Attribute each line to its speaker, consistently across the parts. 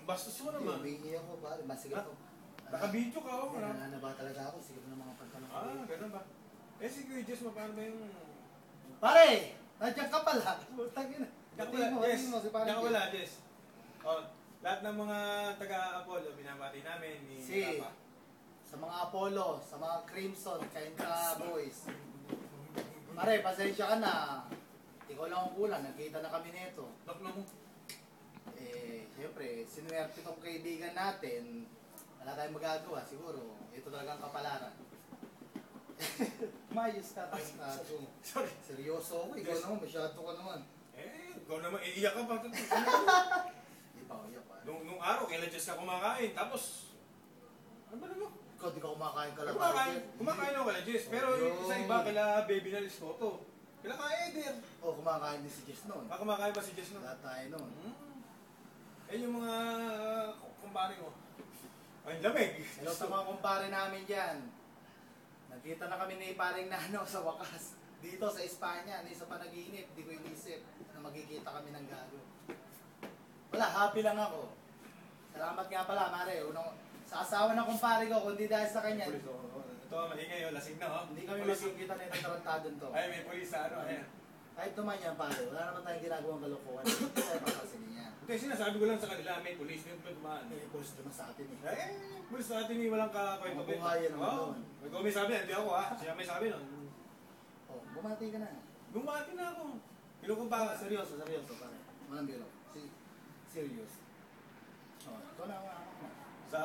Speaker 1: bastos mo naman.
Speaker 2: Hindi ako pare, masigit ako.
Speaker 1: Naka-video ka ako.
Speaker 2: Ano ba talaga ako, sigit ng mga pantalon ko.
Speaker 1: Ganun ba? Eh si Kuya Jess, paano ba yung...
Speaker 2: Pare! Nandiyan ka pala. Butang ina.
Speaker 1: Wala, Jess. Lahat ng mga taga-Apollo, binabati namin ni Papa.
Speaker 2: Sa mga Apollo, sa mga Crimson, Kainta Boys. Pare, pasensya ka na. Ikaw lang ang kulang, nagkita na kami nito.
Speaker 1: Baklo mo.
Speaker 2: Siyempre, sinuwerte itong kaibigan natin. Wala tayong magagawa, siguro. Ito talagang kapalaran. Mayos ka,
Speaker 1: Sorry.
Speaker 2: seryoso ako. Ikaw naman, masyado ka naman.
Speaker 1: Ikaw naman, iiyak ka pa.
Speaker 2: Hindi pa ako iyak pa.
Speaker 1: Nung araw, kailan Jess ka kumakain, tapos... Ano ba naman?
Speaker 2: Ikaw, di ka kumakain ka lang.
Speaker 1: Kumakain ako kala Jess, pero sa iba, kala Baby na Liskoto. Kala ka Eder.
Speaker 2: Kumakain din si Jess noon.
Speaker 1: Kumakain ba si Jess noon?
Speaker 2: Lahat tayo noon.
Speaker 1: Yung mga kumpare mo. Ay, lamig.
Speaker 2: Hello sa mga kumpare namin dyan. Nagkita na kami ni paring Nano sa wakas. Dito sa Espanya, sa panaginip, di ko inisip na magkikita kami ng gago. Wala, happy lang ako. Salamat nga pala, Mare. Sa asawa ng kumpare ko, kundi dahil sa kanya.
Speaker 1: Ito, maingay, lasing na,
Speaker 2: Hindi kami magkikita na itong tarantadon to.
Speaker 1: Ay, may pulis sa ano, ayan.
Speaker 2: Kahit naman yan, pare. Wala naman tayong ginagawang kalokohan. Hindi tayo papasin niya.
Speaker 1: Hindi, sinasabi ko lang sa kanila, may pulis, may dumaan.
Speaker 2: Pulis naman sa atin eh.
Speaker 1: Pulis sa atin, walang kakwento.
Speaker 2: Mabuhayan naman doon.
Speaker 1: Ikaw may sabi, hindi ako siya may sabi nun.
Speaker 2: Bumati ka na.
Speaker 1: Bumati na ako. Kilokong pa.
Speaker 2: Seryoso, pare. Walang biro. Serious. Ito na ako.
Speaker 1: Sa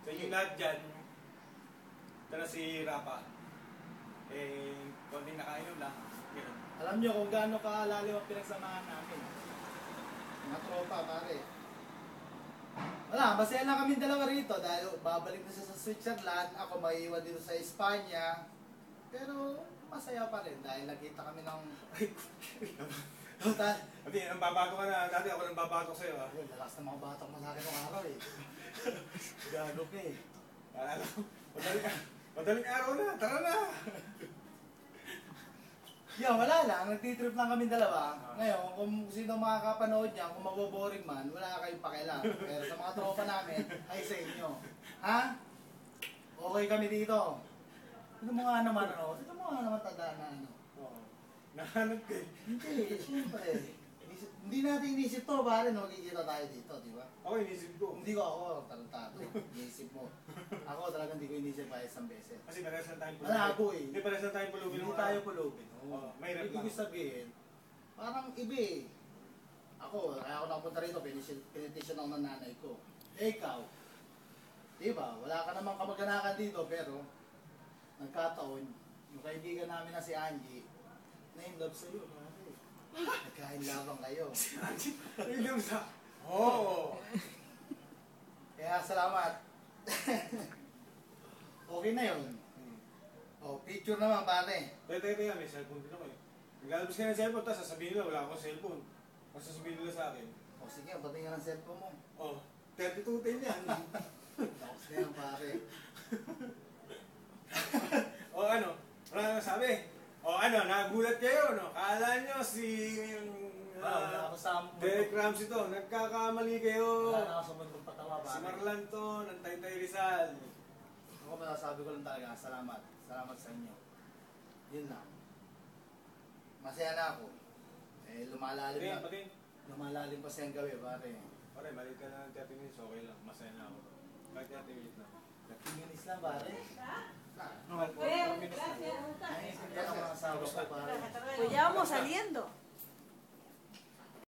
Speaker 1: inyo lahat dyan, ito na si Rapa. Konting nakainom lang. Ganun.
Speaker 2: Alam nyo kung gaano kalalim ang pinagsamahan namin. Mga tropa, pare. Wala, masaya lang kami dalawa rito dahil babalik na siya sa Switzerland, ako maiiwan dito sa Espanya. Pero masaya pa rin dahil nakita kami ng...
Speaker 1: Hindi, ang babago ka na. Dati ako nang babago sa'yo.
Speaker 2: Lakas ng mga batak mo sa akin ng araw eh. Gago ka eh.
Speaker 1: Madaling araw na, tara na!
Speaker 2: Wala lang. Nagtitrip lang kami dalawa. Ngayon, kung sino makakapanood niya, kung maboboring man, wala kayong pakialam. Pero sa mga tropa namin, ay sa inyo. Ha? Okay kami dito. Ito mo nga naman tandaan na ano.
Speaker 1: Nahanap ka eh.
Speaker 2: Hindi, siyempre. Hindi natin inisip to, pare, magkikita tayo dito, di ba?
Speaker 1: Ako inisip ko.
Speaker 2: Hindi ko ako tarantado. Inisip mo. Ako talagang hindi ko inisip pa isang beses.
Speaker 1: Kasi parehas lang tayong pulubin.
Speaker 2: Malabo eh.
Speaker 1: Hindi, parehas lang tayong pulubin.
Speaker 2: Hindi tayo pulubin.
Speaker 1: Mahirap lang.
Speaker 2: Ibig sabihin, parang iba eh. Ako, kaya ako nakapunta rito, pinitisyon ako ng nanay ko. Ikaw, di ba? Wala ka namang kamag-anakan dito, pero nagkataon, yung kaibigan namin na si Angie, na-in-love sa'yo, pare. Nagkain-labang kayo.
Speaker 1: Si Angie, na-in-love sa... Oo!
Speaker 2: Kaya salamat. Okay na yun. Picture naman, pare.
Speaker 1: Teka, may cellphone din ako eh. Naglalabas ka ng cellphone, tapos sasabihin nila, wala akong cellphone. Tapos sasabihin nila sa akin.
Speaker 2: Sige, pati nga ng cellphone mo.
Speaker 1: 3210 yan.
Speaker 2: Tapos na yan, pare.
Speaker 1: Ano? Wala nang sabi. Nagulat kayo, no? Kala nyo si...
Speaker 2: Wala ako sa...
Speaker 1: Derek Ramsey to, nagkakamali kayo.
Speaker 2: Wala ako sa mundong patawa, pare.
Speaker 1: Si Marlan to, ng Taytay Rizal.
Speaker 2: Ako masasabi ko lang talaga, salamat. Salamat sa inyo. Yun lang. Masaya na ako. Lumalalim na. Lumalalim pa siyang gabi, pare.
Speaker 1: Pare, maliit ka na ng 30 minutes, okay lang. Masaya na ako. Kahit 30 minutes lang.
Speaker 2: 30 minutes lang, pare.
Speaker 3: Gracias.
Speaker 2: Ay, hindi ako mga asawa ko, pare.
Speaker 3: Pues ya vamos saliendo.